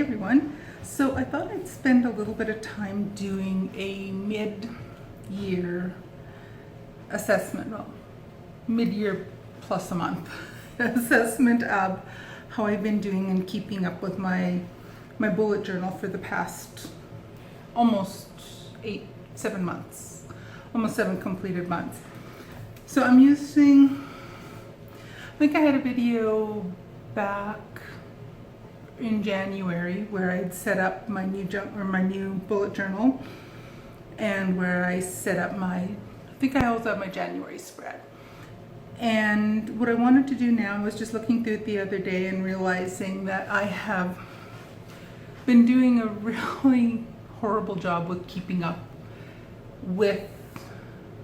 everyone. So I thought I'd spend a little bit of time doing a mid-year assessment, well, mid-year plus a month assessment of how I've been doing and keeping up with my bullet journal for the past almost 7 months, almost 7 completed months. So I'm using, I think I had a video back in January where I'd set up my new bullet journal, and where I set up I think I also have my January spread. And what I wanted to do now was just looking through it the other day and realizing that I have been doing a really horrible job with keeping up with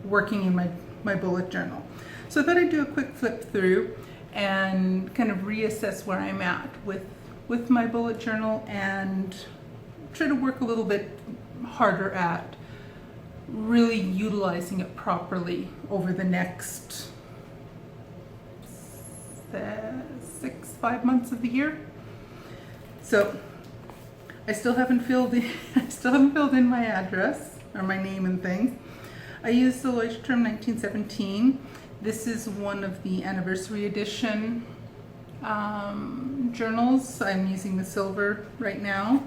working in my bullet journal. So I thought I'd do a quick flip through and kind of reassess where I'm at with my bullet journal and try to work a little bit harder at really utilizing it properly over the next 5 months of the year. So I still haven't filled in my address or my name and things. I used the Leuchtturm 1917. This is one of the anniversary edition journals. I'm using the silver right now.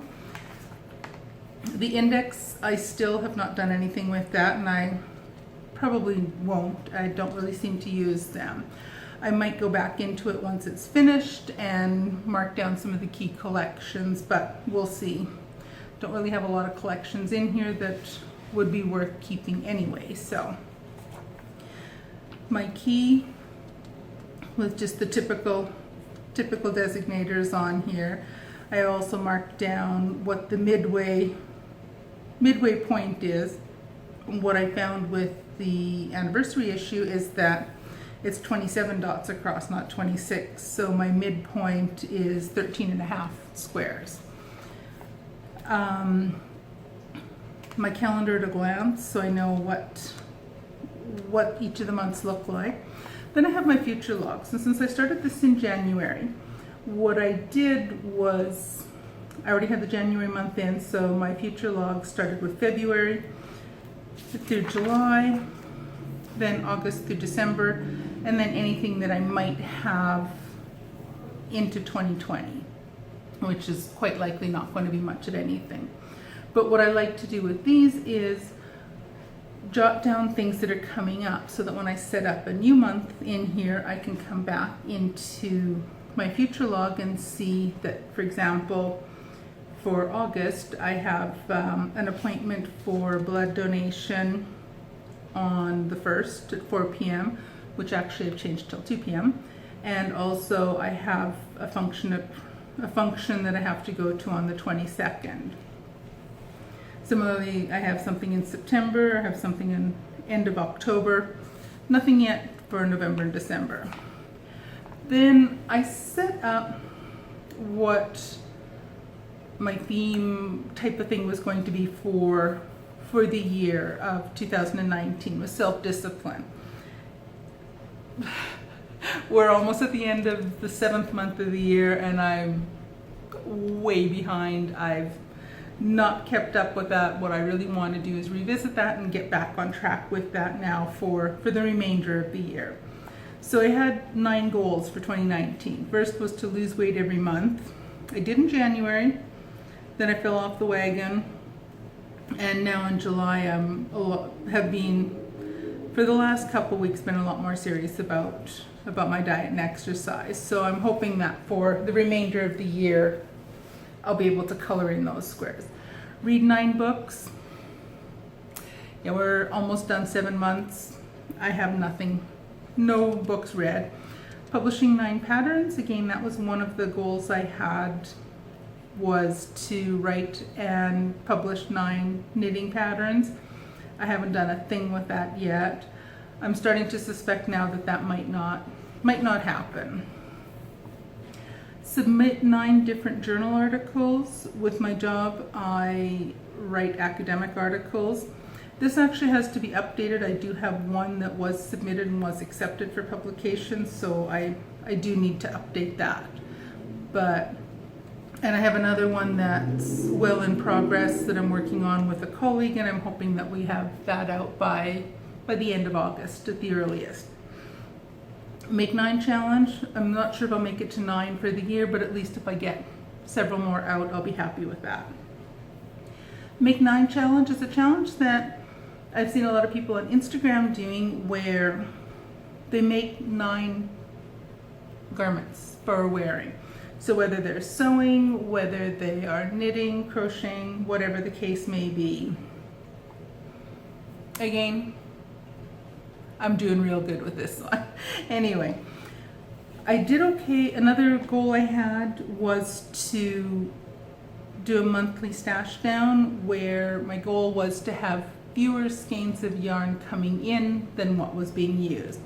The index, I still have not done anything with that, and I probably won't. I don't really seem to use them. I might go back into it once it's finished and mark down some of the key collections, but we'll see. Don't really have a lot of collections in here that would be worth keeping anyway. So my key with just the typical designators on here. I also marked down what the midway point is. What I found with the anniversary issue is that it's 27 dots across, not 26. So my midpoint is 13.5 squares. My calendar at a glance, so I know what each of the months look like. Then I have my future logs, and since I started this in January, what I did was, I already had the January month in, so my future log started with February through July, then August through December, and then anything that I might have into 2020, which is quite likely not going to be much of anything. But what I like to do with these is jot down things that are coming up so that when I set up a new month in here, I can come back into my future log and see that, for example, for August, I have an appointment for blood donation on the 1st at 4 p.m., which actually I've changed till 2 p.m. And also I have a function that I have to go to on the 22nd. Similarly, I have something in September, I have something in end of October, nothing yet for November and December. Then I set up what my theme type of thing was going to be for the year of 2019 with self-discipline. We're almost at the end of the 7th month of the year and I'm way behind. I've not kept up with that. What I really want to do is revisit that and get back on track with that now for the remainder of the year. So I had 9 goals for 2019. First was to lose weight every month. I did in January, then I fell off the wagon, and now in July have been, for the last couple weeks, been a lot more serious about my diet and exercise. So I'm hoping that for the remainder of the year I'll be able to color in those squares. Read 9 books. Yeah, we're almost done 7 months. I have no books read. Publishing 9 patterns. Again, that was one of the goals I had, was to write and publish 9 knitting patterns. I haven't done a thing with that yet. I'm starting to suspect now that might not happen. Submit 9 different journal articles. With my job, I write academic articles. This actually has to be updated. I do have one that was submitted and was accepted for publication, so I do need to update that. But And I have another one that's well in progress that I'm working on with a colleague, and I'm hoping that we have that out by the end of August at the earliest. Make 9 challenge. I'm not sure if I'll make it to 9 for the year, but at least if I get several more out, I'll be happy with that. Make 9 challenge is a challenge that I've seen a lot of people on Instagram doing, where they make 9 garments for wearing. So whether they're sewing, whether they are knitting, crocheting, whatever the case may be. Again, I'm doing real good with this one. Anyway, I did okay. Another goal I had was to do a monthly stash down, where my goal was to have fewer skeins of yarn coming in than what was being used.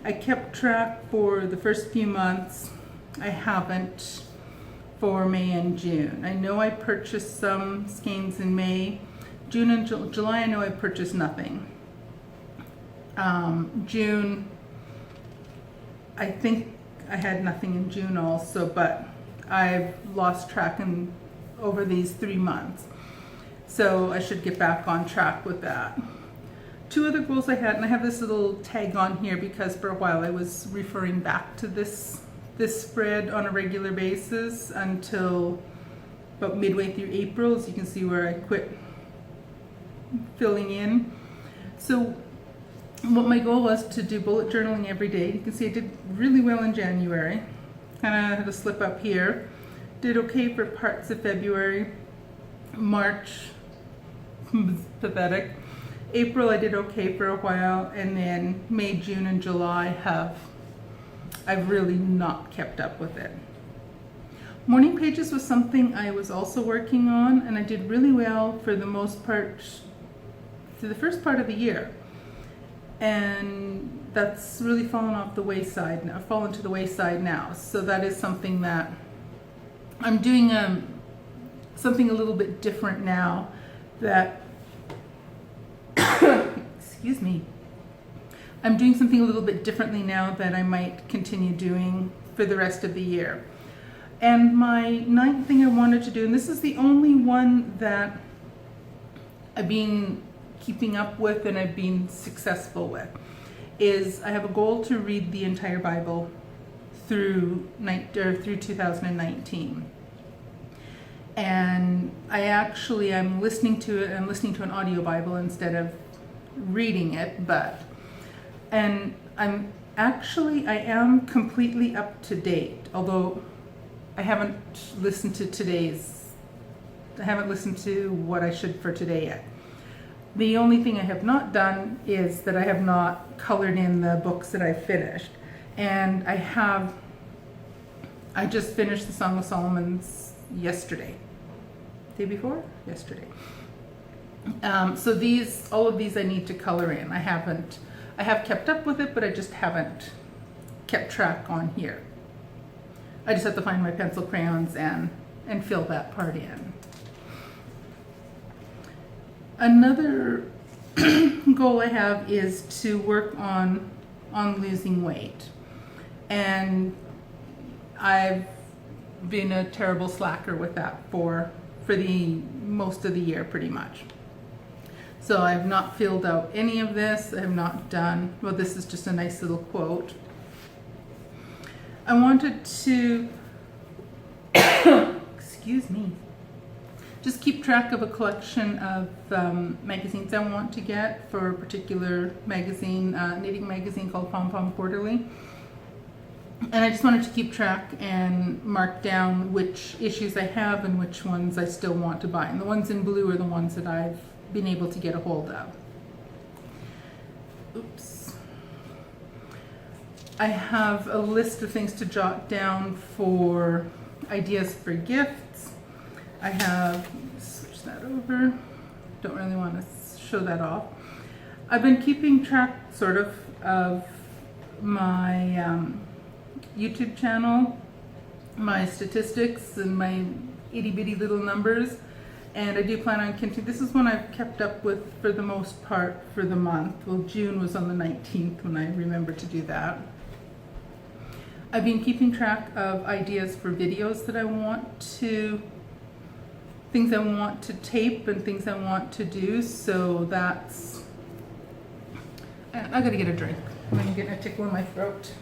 I kept track for the first few months. I haven't for May and June. I know I purchased some skeins in May. June and July, I know I purchased nothing. June, I think I had nothing in June also, but I've lost track over these 3 months. So I should get back on track with that. 2 other goals I had, and I have this little tag on here because for a while I was referring back to this spread on a regular basis until about midway through April. As you can see where I quit filling in. So what my goal was to do bullet journaling every day. You can see I did really well in January. Kind of had a slip up here. Did okay for parts of February. March was pathetic. April I did okay for a while, and then May, June, and July I've really not kept up with it. Morning pages was something I was also working on, and I did really well for the most part through the first part of the year. And that's really fallen to the wayside now. So that is something that I'm doing something a little bit different now that excuse me. I'm doing something a little bit differently now that I might continue doing for the rest of the year. And my 9th thing I wanted to do, and this is the only one that I've been keeping up with and I've been successful with, is I have a goal to read the entire Bible through 2019. And I'm listening to it. I'm listening to an audio Bible instead of reading it, I am completely up to date, although I haven't listened to what I should for today yet. The only thing I have not done is that I have not colored in the books that I finished. And I just finished the Song of Solomon yesterday. Day before? Yesterday. So all of these I need to color in. I have kept up with it, but I just haven't kept track on here. I just have to find my pencil crayons and fill that part in. Another goal I have is to work on losing weight. And I've been a terrible slacker with that for the most of the year pretty much. So I have not filled out any of this. I have not done, well, this is just a nice little quote. I wanted to, excuse me, just keep track of a collection of magazines I want to get for a particular magazine, knitting magazine called Pom Pom Quarterly. And I just wanted to keep track and mark down which issues I have and which ones I still want to buy. And the ones in blue are the ones that I've been able to get a hold of. Oops. I have a list of things to jot down for ideas for gifts. I have, switch that over, don't really want to show that off. I've been keeping track sort of my YouTube channel, my statistics and my itty bitty little numbers, and I do plan on continuing. This is one I've kept up with for the most part for the month. Well, June was on the 19th when I remembered to do that. I've been keeping track of ideas for videos that I want to, things I want to tape and things I want to do. So that's, I gotta get a drink. I'm getting a tickle in my throat.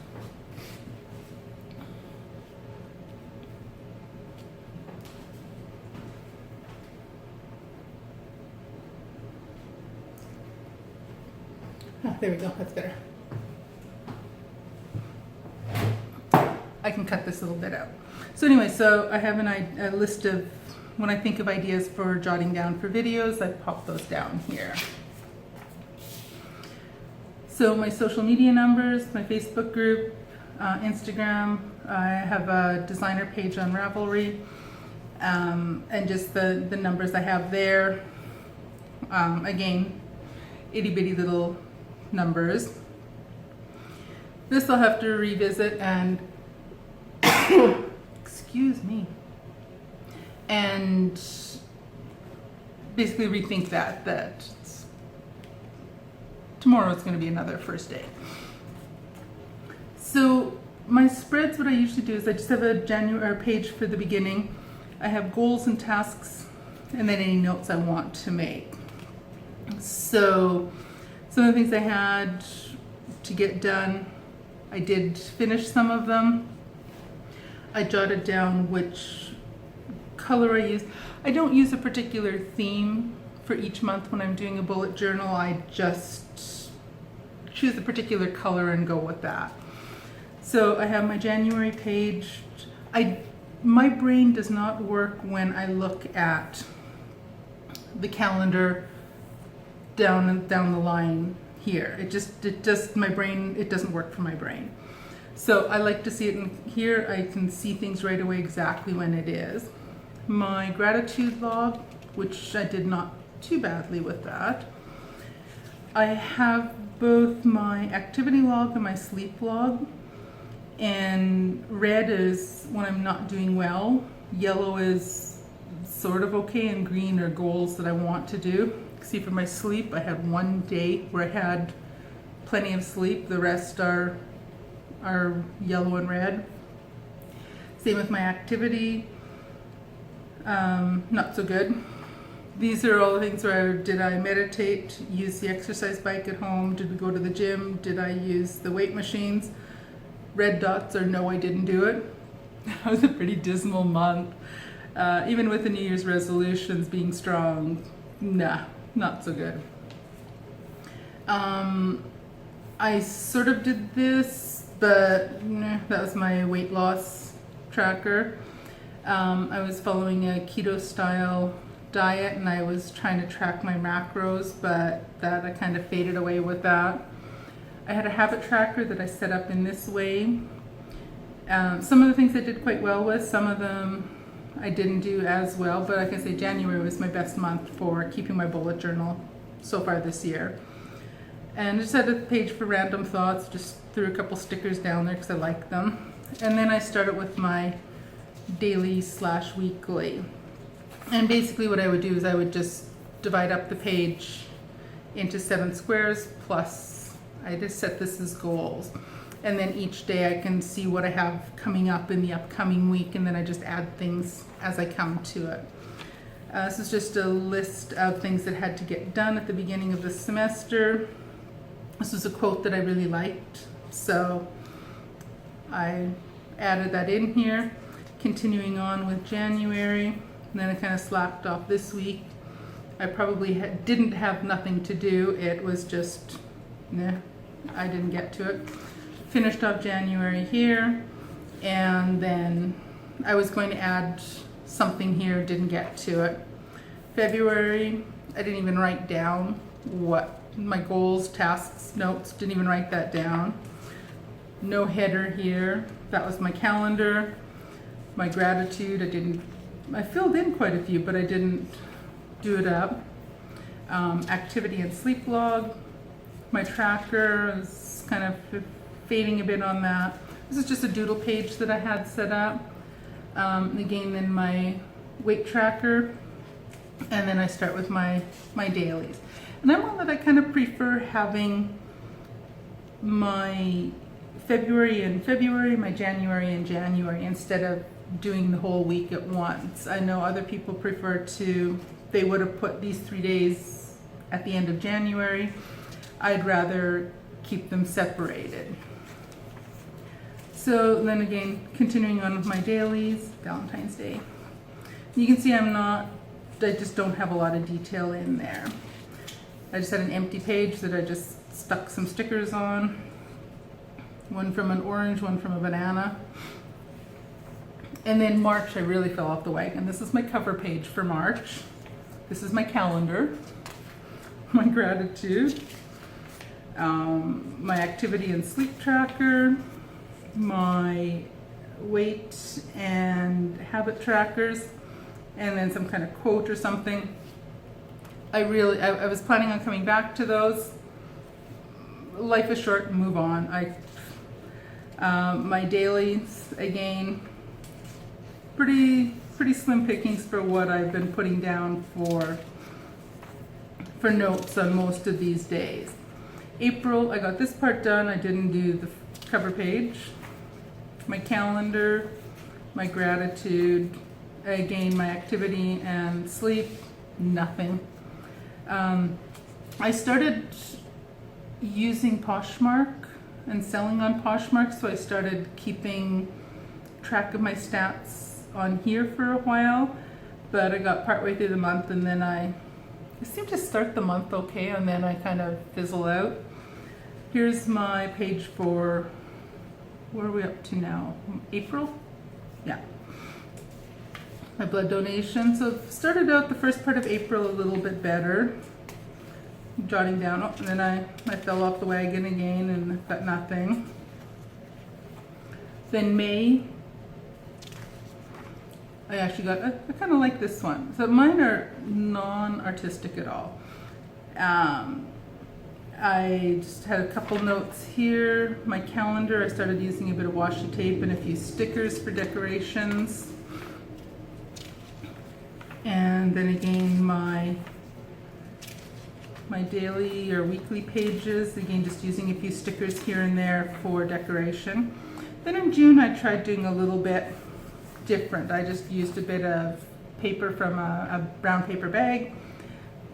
Oh, there we go, that's better. I can cut this little bit out. So anyway, so I have a list of, when I think of ideas for jotting down for videos, I pop those down here. So my social media numbers, my Facebook group, Instagram, I have a designer page on Ravelry, and just the numbers I have there. Again, itty bitty little numbers. This I'll have to revisit and excuse me, and basically rethink that tomorrow is going to be another first day. So my spreads, what I usually do is I just have a January page for the beginning. I have goals and tasks, and then any notes I want to make. So some of the things I had to get done, I did finish some of them. I jotted down which color I use. I don't use a particular theme for each month when I'm doing a bullet journal. I just choose a particular color and go with that. So I have my January page. My brain does not work when I look at the calendar down the line here. It just my brain, it doesn't work for my brain. So I like to see it in here. I can see things right away exactly when it is. My gratitude log, which I did not too badly with that. I have both my activity log and my sleep log. And red is when I'm not doing well. Yellow is sort of okay, and green are goals that I want to do. See, for my sleep, I had one day where I had plenty of sleep. The rest are yellow and red. Same with my activity, not so good. These are all the things where did I meditate, use the exercise bike at home, did we go to the gym, did I use the weight machines? Red dots are no, I didn't do it. That was a pretty dismal month. Even with the New Year's resolutions being strong, nah, not so good. I sort of did this, but that was my weight loss tracker. I was following a keto style diet and I was trying to track my macros, but that I kind of faded away with that. I had a habit tracker that I set up in this way. Some of the things I did quite well with, some of them I didn't do as well, but like I say, January was my best month for keeping my bullet journal so far this year. And I just had a page for random thoughts, just threw a couple stickers down there because I like them. And then I started with my daily/weekly. And basically what I would do is I would just divide up the page into 7 squares, plus I just set this as goals. And then each day I can see what I have coming up in the upcoming week, and then I just add things as I come to it. This is just a list of things that had to get done at the beginning of the semester. This was a quote that I really liked, so I added that in here. Continuing on with January, and then I kind of slacked off this week. I probably didn't have nothing to do. It was just, I didn't get to it. Finished off January here, and then I was going to add something here, didn't get to it. February, I didn't even write down what my goals, tasks, notes, didn't even write that down. No header here. That was my calendar. My gratitude, I filled in quite a few, but I didn't do it up. Activity and sleep log. My tracker is kind of fading a bit on that. This is just a doodle page that I had set up. Again, then my weight tracker, and then I start with my dailies. And I'm one that I kind of prefer having my February in February, my January in January, instead of doing the whole week at once. I know other people prefer to, they would have put these 3 days at the end of January. I'd rather keep them separated. So then again, continuing on with my dailies, Valentine's Day. You can see I just don't have a lot of detail in there. I just had an empty page that I just stuck some stickers on. One from an orange, one from a banana. And then March, I really fell off the wagon. This is my cover page for March. This is my calendar, my gratitude, my activity and sleep tracker, my weight and habit trackers, and then some kind of quote or something. I was planning on coming back to those. Life is short, move on. My dailies, again, pretty slim pickings for what I've been putting down for notes on most of these days. April, I got this part done. I didn't do the cover page. My calendar, my gratitude, again, my activity and sleep, nothing. I started using Poshmark and selling on Poshmark, so I started keeping track of my stats on here for a while, but I got partway through the month and then I seem to start the month okay, and then I kind of fizzle out. Here's my page for, what are we up to now? April? Yeah. My blood donation. So started out the first part of April a little bit better, jotting down, and then I fell off the wagon again and got nothing. Then May, I actually got, I kind of like this one. So mine are non-artistic at all. I just had a couple notes here. My calendar, I started using a bit of washi tape and a few stickers for decorations. And then again, my daily or weekly pages, again, just using a few stickers here and there for decoration. Then in June, I tried doing a little bit different. I just used a bit of paper from a brown paper bag,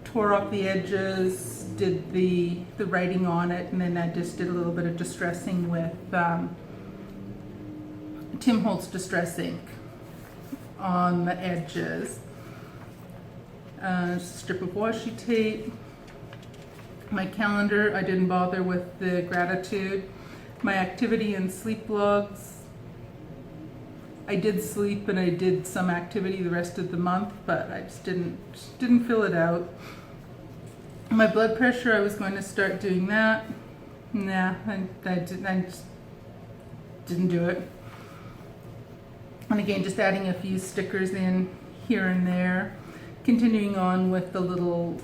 tore off the edges, did the writing on it, and then I just did a little bit of distressing with Tim Holtz Distress ink on the edges. Just a strip of washi tape. My calendar, I didn't bother with the gratitude. My activity and sleep logs. I did sleep and I did some activity the rest of the month, but I just didn't fill it out. My blood pressure, I was going to start doing that. Nah, I just didn't do it. And again, just adding a few stickers in here and there. Continuing on with the little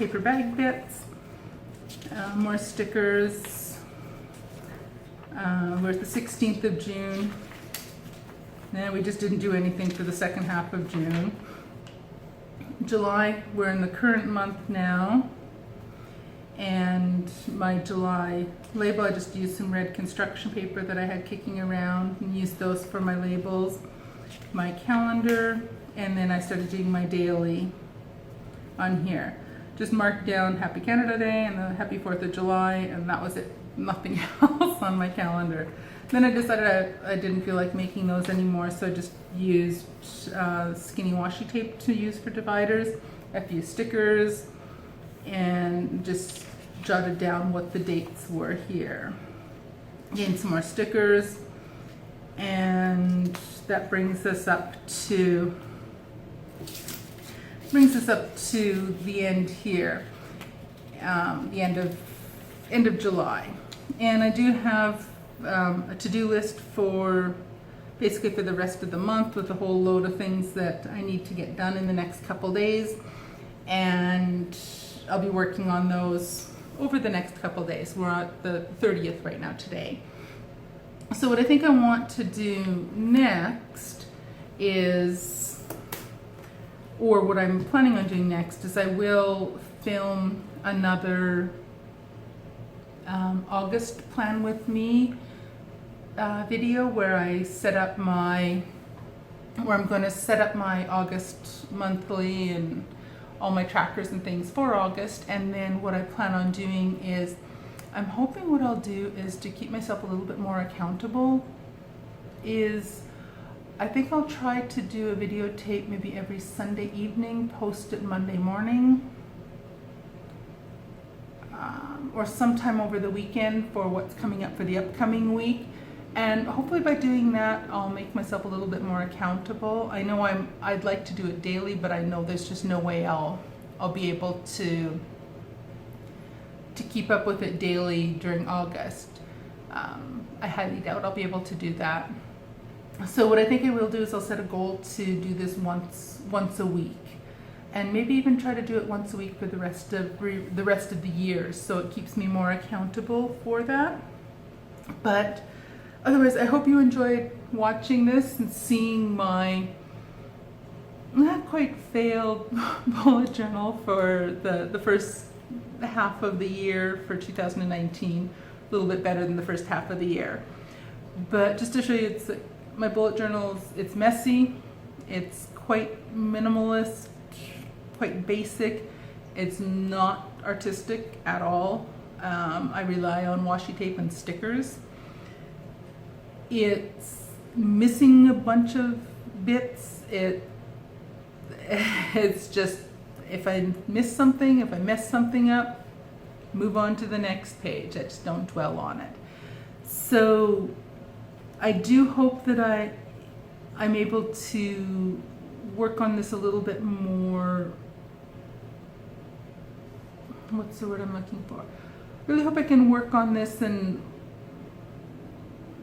paper bag bits. More stickers. We're at the 16th of June. Nah, we just didn't do anything for the second half of June. July, we're in the current month now. And my July label, I just used some red construction paper that I had kicking around and used those for my labels. My calendar, and then I started doing my daily on here. Just marked down Happy Canada Day and the Happy 4th of July, and that was it. Nothing else on my calendar. Then I decided I didn't feel like making those anymore, so I just used skinny washi tape to use for dividers, a few stickers, and just jotted down what the dates were here. Again, some more stickers, and that brings us up to the end here, the end of July. And I do have a to-do list for basically for the rest of the month with a whole load of things that I need to get done in the next couple days, and I'll be working on those over the next couple days. We're at the 30th right now today. So what I think I want to do next is, or what I'm planning on doing next is I will film another August plan with me video where I'm going to set up my August monthly and all my trackers and things for August. And then what I plan on doing is, I'm hoping what I'll do is to keep myself a little bit more accountable is, I think I'll try to do a videotape maybe every Sunday evening, post it Monday morning, or sometime over the weekend for what's coming up for the upcoming week. And hopefully by doing that, I'll make myself a little bit more accountable. I know I'd like to do it daily, but I know there's just no way I'll be able to keep up with it daily during August. I highly doubt I'll be able to do that. So what I think I will do is I'll set a goal to do this once a week, and maybe even try to do it once a week for the rest of the year, so it keeps me more accountable for that. But otherwise, I hope you enjoyed watching this and seeing my not quite failed bullet journal for the first half of the year for 2019. A little bit better than the first half of the year. But just to show you, my bullet journal, it's messy, it's quite minimalist, quite basic. It's not artistic at all. I rely on washi tape and stickers. It's missing a bunch of bits. It's just, if I miss something, if I mess something up, move on to the next page. I just don't dwell on it. So I do hope that I'm able to work on this a little bit more. What's the word I'm looking for? Really hope I can work on this and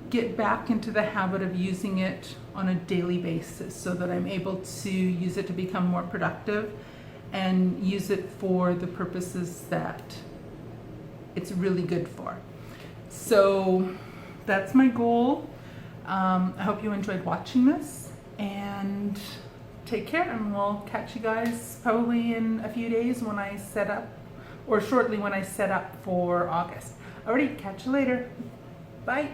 get back into the habit of using it on a daily basis, so that I'm able to use it to become more productive and use it for the purposes that it's really good for. So that's my goal. I hope you enjoyed watching this, and take care, and we'll catch you guys probably in a few days when I set up, or shortly when I set up for August. Alrighty, catch you later. Bye.